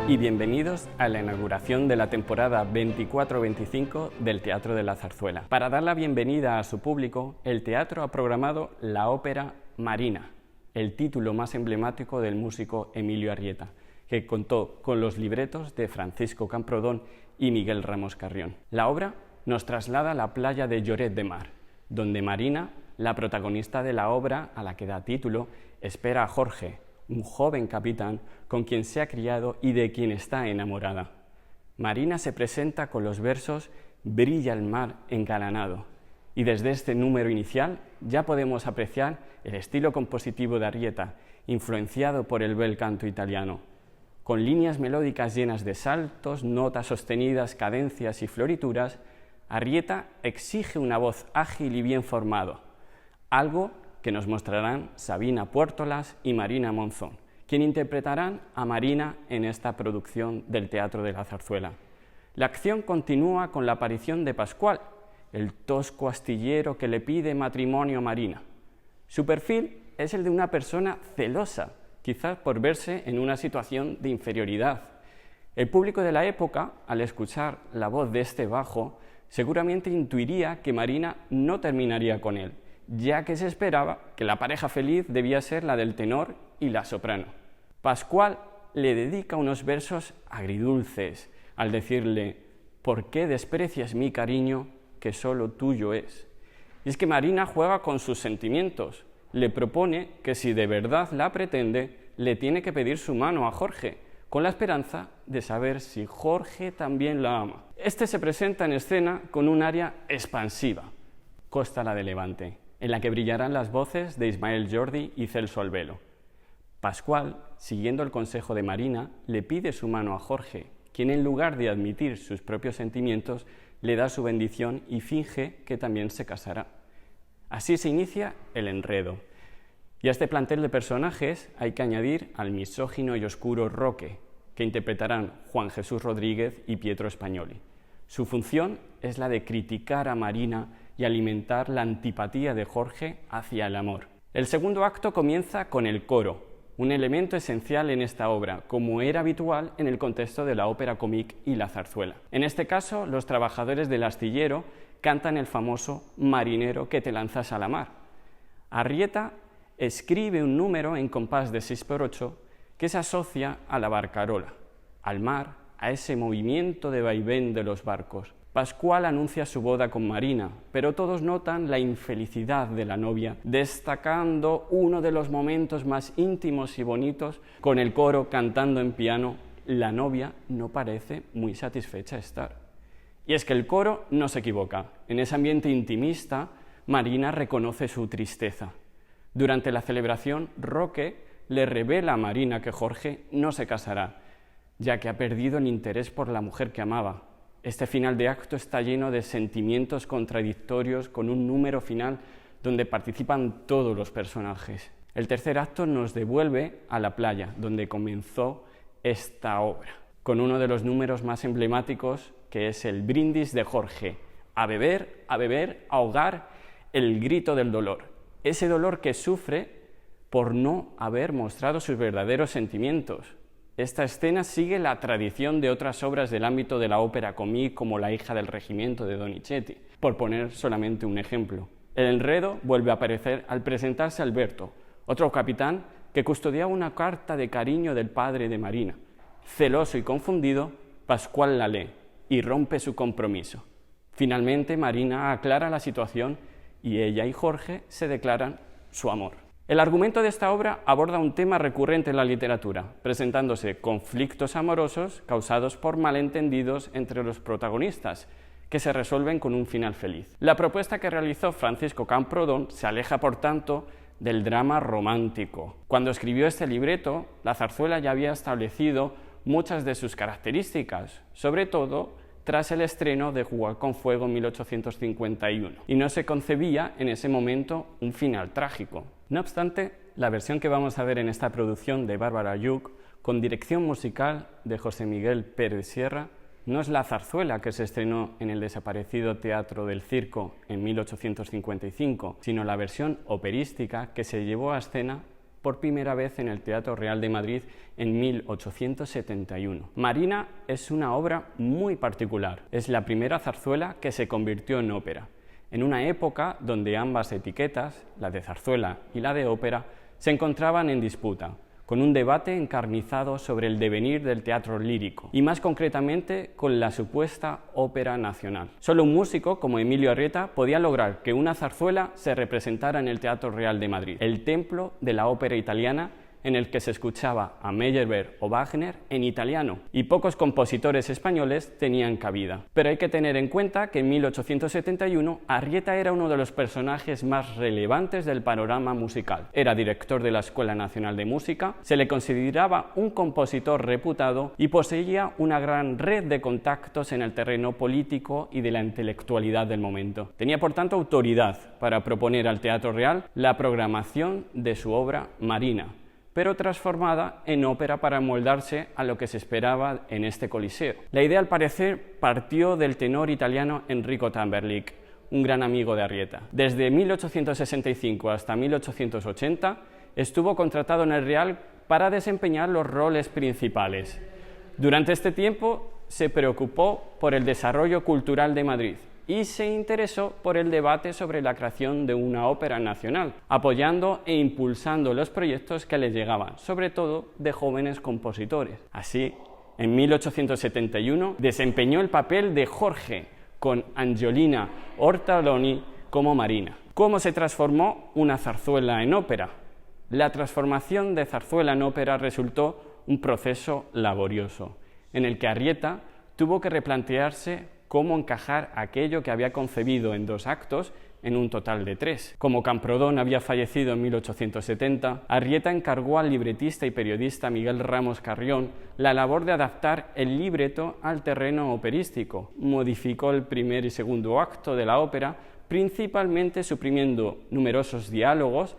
y bienvenidos a la inauguración de la temporada 24-25 del Teatro de la Zarzuela. Para dar la bienvenida a su público, el teatro ha programado la ópera Marina, el título más emblemático del músico Emilio Arrieta, que contó con los libretos de Francisco Camprodón y Miguel Ramos Carrión. La obra nos traslada a la playa de Lloret de Mar, donde Marina, la protagonista de la obra a la que da título, espera a Jorge, un joven capitán con quien se ha criado y de quien está enamorada. Marina se presenta con los versos «Brilla el mar engalanado», y desde este número inicial ya podemos apreciar el estilo compositivo de Arrieta, influenciado por el bel canto italiano. Con líneas melódicas llenas de saltos, notas sostenidas, cadencias y florituras, Arrieta exige una voz ágil y bien formado, algo que nos mostrarán Sabina Puertolas y Marina Monzón, quien interpretarán a Marina en esta producción del Teatro de la Zarzuela. La acción continúa con la aparición de Pascual, el tosco astillero que le pide matrimonio a Marina. Su perfil es el de una persona celosa, quizás por verse en una situación de inferioridad. El público de la época, al escuchar la voz de este bajo, seguramente intuiría que Marina no terminaría con él, ya que se esperaba que la pareja feliz debía ser la del tenor y la soprano. Pascual le dedica unos versos agridulces al decirle «¿Por qué desprecias mi cariño que solo tuyo es?». Y es que Marina juega con sus sentimientos, le propone que si de verdad la pretende, le tiene que pedir su mano a Jorge, con la esperanza de saber si Jorge también la ama. Este se presenta en escena con un aria expansiva, Costa la de Levante, en la que brillarán las voces de Ismael Jordi y Celso Albelo. Pascual, siguiendo el consejo de Marina, le pide su mano a Jorge, quien en lugar de admitir sus propios sentimientos, le da su bendición y finge que también se casará. Así se inicia el enredo. Y a este plantel de personajes hay que añadir al misógino y oscuro Roque, que interpretarán Juan Jesús Rodríguez y Pietro Spagnoli. Su función es la de criticar a Marina y alimentar la antipatía de Jorge hacia el amor. El segundo acto comienza con el coro, un elemento esencial en esta obra, como era habitual en el contexto de la ópera comique y la zarzuela. En este caso, los trabajadores del astillero cantan el famoso «Marinero que te lanzas a la mar». Arrieta escribe un número en compás de 6×8 que se asocia a la barcarola, al mar, a ese movimiento de vaivén de los barcos. Pascual anuncia su boda con Marina, pero todos notan la infelicidad de la novia, destacando uno de los momentos más íntimos y bonitos, con el coro cantando en piano. La novia no parece muy satisfecha de estar. Y es que el coro no se equivoca. En ese ambiente intimista, Marina reconoce su tristeza. Durante la celebración, Roque le revela a Marina que Jorge no se casará, ya que ha perdido el interés por la mujer que amaba. Este final de acto está lleno de sentimientos contradictorios, con un número final donde participan todos los personajes. El tercer acto nos devuelve a la playa, donde comenzó esta obra, con uno de los números más emblemáticos, que es el brindis de Jorge. A beber, ahogar el grito del dolor. Ese dolor que sufre por no haber mostrado sus verdaderos sentimientos. Esta escena sigue la tradición de otras obras del ámbito de la ópera comique, como La hija del regimiento de Donizetti, por poner solamente un ejemplo. El enredo vuelve a aparecer al presentarse Alberto, otro capitán que custodiaba una carta de cariño del padre de Marina. Celoso y confundido, Pascual la lee y rompe su compromiso. Finalmente, Marina aclara la situación y ella y Jorge se declaran su amor. El argumento de esta obra aborda un tema recurrente en la literatura, presentándose conflictos amorosos causados por malentendidos entre los protagonistas, que se resuelven con un final feliz. La propuesta que realizó Francisco Camprodón se aleja, por tanto, del drama romántico. Cuando escribió este libreto, la zarzuela ya había establecido muchas de sus características, sobre todo tras el estreno de Jugar con Fuego en 1851, y no se concebía en ese momento un final trágico. No obstante, la versión que vamos a ver en esta producción de Bárbara Ayuk, con dirección musical de José Miguel Pérez Sierra, no es la zarzuela que se estrenó en el desaparecido Teatro del Circo en 1855, sino la versión operística que se llevó a escena por primera vez en el Teatro Real de Madrid en 1871. Marina es una obra muy particular. Es la primera zarzuela que se convirtió en ópera, en una época donde ambas etiquetas, la de zarzuela y la de ópera, se encontraban en disputa, con un debate encarnizado sobre el devenir del teatro lírico, y más concretamente con la supuesta ópera nacional. Solo un músico como Emilio Arrieta podía lograr que una zarzuela se representara en el Teatro Real de Madrid, el templo de la ópera italiana, en el que se escuchaba a Meyerbeer o Wagner en italiano, y pocos compositores españoles tenían cabida. Pero hay que tener en cuenta que en 1871 Arrieta era uno de los personajes más relevantes del panorama musical. Era director de la Escuela Nacional de Música, se le consideraba un compositor reputado y poseía una gran red de contactos en el terreno político y de la intelectualidad del momento. Tenía por tanto autoridad para proponer al Teatro Real la programación de su obra Marina, pero transformada en ópera para moldarse a lo que se esperaba en este coliseo. La idea, al parecer, partió del tenor italiano Enrico Tamberlik, un gran amigo de Arrieta. Desde 1865 hasta 1880 estuvo contratado en el Real para desempeñar los roles principales. Durante este tiempo se preocupó por el desarrollo cultural de Madrid y se interesó por el debate sobre la creación de una ópera nacional, apoyando e impulsando los proyectos que le llegaban, sobre todo de jóvenes compositores. Así, en 1871 desempeñó el papel de Jorge, con Angiolina Ortolani como Marina. ¿Cómo se transformó una zarzuela en ópera? La transformación de zarzuela en ópera resultó un proceso laborioso, en el que Arrieta tuvo que replantearse cómo encajar aquello que había concebido en 2 actos en un total de 3. Como Camprodón había fallecido en 1870, Arrieta encargó al libretista y periodista Miguel Ramos Carrión la labor de adaptar el libreto al terreno operístico. Modificó el primer y segundo acto de la ópera, principalmente suprimiendo numerosos diálogos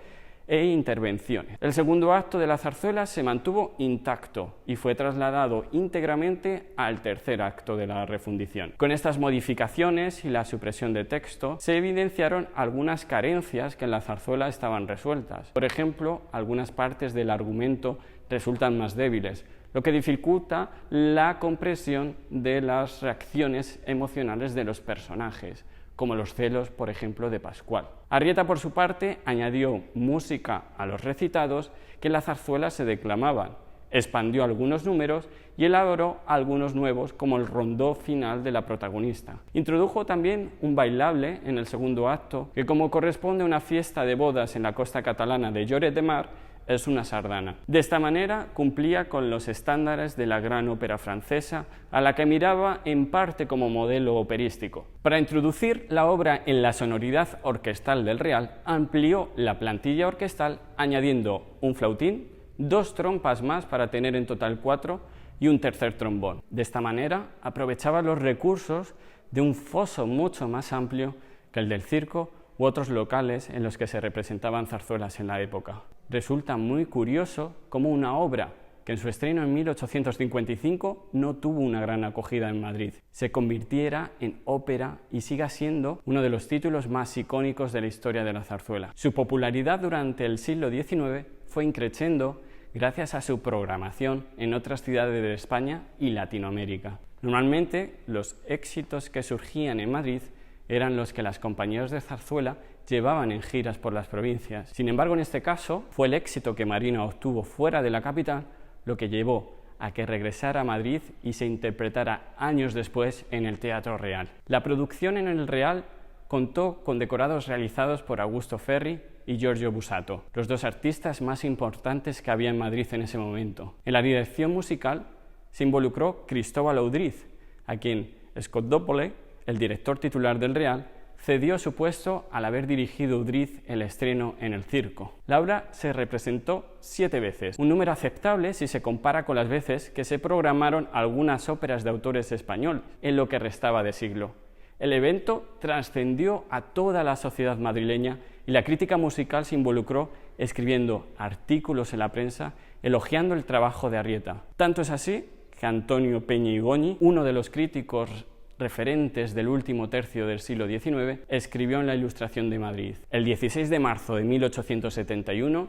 e intervenciones. El segundo acto de la zarzuela se mantuvo intacto y fue trasladado íntegramente al tercer acto de la refundición. Con estas modificaciones y la supresión de texto se evidenciaron algunas carencias que en la zarzuela estaban resueltas. Por ejemplo, algunas partes del argumento resultan más débiles, lo que dificulta la comprensión de las reacciones emocionales de los personajes, como los celos, por ejemplo, de Pascual. Arrieta, por su parte, añadió música a los recitados que en la zarzuela se declamaban, expandió algunos números y elaboró algunos nuevos, como el rondó final de la protagonista. Introdujo también un bailable en el segundo acto, que, como corresponde a una fiesta de bodas en la costa catalana de Lloret de Mar, es una sardana. De esta manera cumplía con los estándares de la gran ópera francesa, a la que miraba en parte como modelo operístico. Para introducir la obra en la sonoridad orquestal del Real, amplió la plantilla orquestal añadiendo un flautín, 2 trompas más para tener en total 4 y un tercer trombón. De esta manera aprovechaba los recursos de un foso mucho más amplio que el del circo u otros locales en los que se representaban zarzuelas en la época. Resulta muy curioso cómo una obra que en su estreno en 1855 no tuvo una gran acogida en Madrid, se convirtiera en ópera y siga siendo uno de los títulos más icónicos de la historia de la zarzuela. Su popularidad durante el siglo XIX fue increciendo gracias a su programación en otras ciudades de España y Latinoamérica. Normalmente, los éxitos que surgían en Madrid eran los que las compañías de zarzuela llevaban en giras por las provincias. Sin embargo, en este caso, fue el éxito que Marina obtuvo fuera de la capital lo que llevó a que regresara a Madrid y se interpretara años después en el Teatro Real. La producción en el Real contó con decorados realizados por Augusto Ferri y Giorgio Busato, los 2 artistas más importantes que había en Madrid en ese momento. En la dirección musical se involucró Cristóbal Audriz, a quien Scott Doppole, el director titular del Real, cedió su puesto al haber dirigido Audriz el estreno en el circo. La obra se representó 7 veces, un número aceptable si se compara con las veces que se programaron algunas óperas de autores españoles en lo que restaba de siglo. El evento trascendió a toda la sociedad madrileña y la crítica musical se involucró escribiendo artículos en la prensa elogiando el trabajo de Arrieta. Tanto es así que Antonio Peña y Goñi, uno de los críticos referentes del último tercio del siglo XIX, escribió en la Ilustración de Madrid: el 16 de marzo de 1871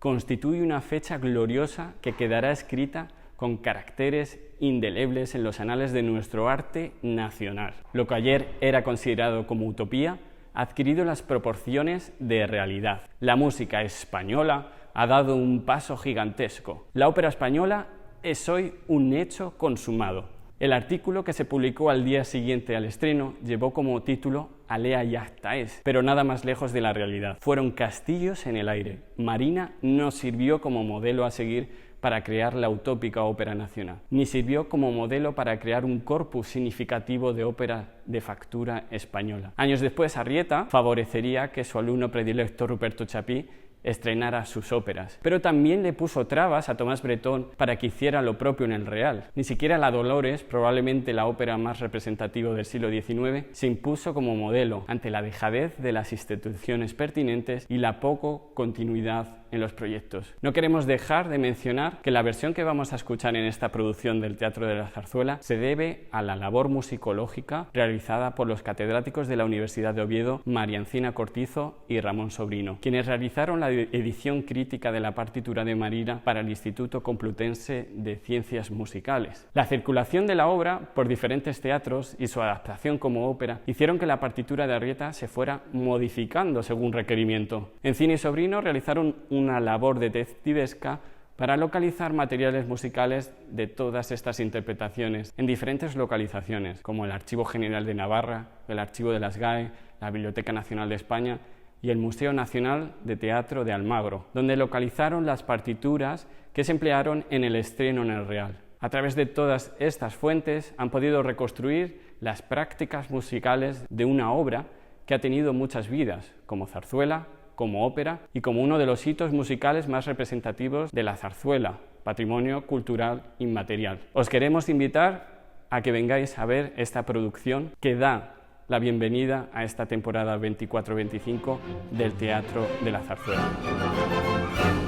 constituye una fecha gloriosa que quedará escrita con caracteres indelebles en los anales de nuestro arte nacional. Lo que ayer era considerado como utopía ha adquirido las proporciones de realidad. La música española ha dado un paso gigantesco. La ópera española es hoy un hecho consumado. El artículo que se publicó al día siguiente al estreno llevó como título Alea iacta est, pero nada más lejos de la realidad. Fueron castillos en el aire. Marina no sirvió como modelo a seguir para crear la utópica ópera nacional, ni sirvió como modelo para crear un corpus significativo de ópera de factura española. Años después, Arrieta favorecería que su alumno predilecto Ruperto Chapí estrenara sus óperas, pero también le puso trabas a Tomás Bretón para que hiciera lo propio en el Real. Ni siquiera la Dolores, probablemente la ópera más representativa del siglo XIX, se impuso como modelo ante la dejadez de las instituciones pertinentes y la poco continuidad en los proyectos. No queremos dejar de mencionar que la versión que vamos a escuchar en esta producción del Teatro de la Zarzuela se debe a la labor musicológica realizada por los catedráticos de la Universidad de Oviedo, María Encina Cortizo y Ramón Sobrino, quienes realizaron la edición crítica de la partitura de Marina para el Instituto Complutense de Ciencias Musicales. La circulación de la obra por diferentes teatros y su adaptación como ópera hicieron que la partitura de Arrieta se fuera modificando según requerimiento. Encina y Sobrino realizaron una labor detectivesca para localizar materiales musicales de todas estas interpretaciones en diferentes localizaciones, como el Archivo General de Navarra, el Archivo de las GAE, la Biblioteca Nacional de España y el Museo Nacional de Teatro de Almagro, donde localizaron las partituras que se emplearon en el estreno en el Real. A través de todas estas fuentes han podido reconstruir las prácticas musicales de una obra que ha tenido muchas vidas, como zarzuela, como ópera y como uno de los hitos musicales más representativos de la zarzuela, patrimonio cultural inmaterial. Os queremos invitar a que vengáis a ver esta producción que da la bienvenida a esta temporada 24-25 del Teatro de la Zarzuela.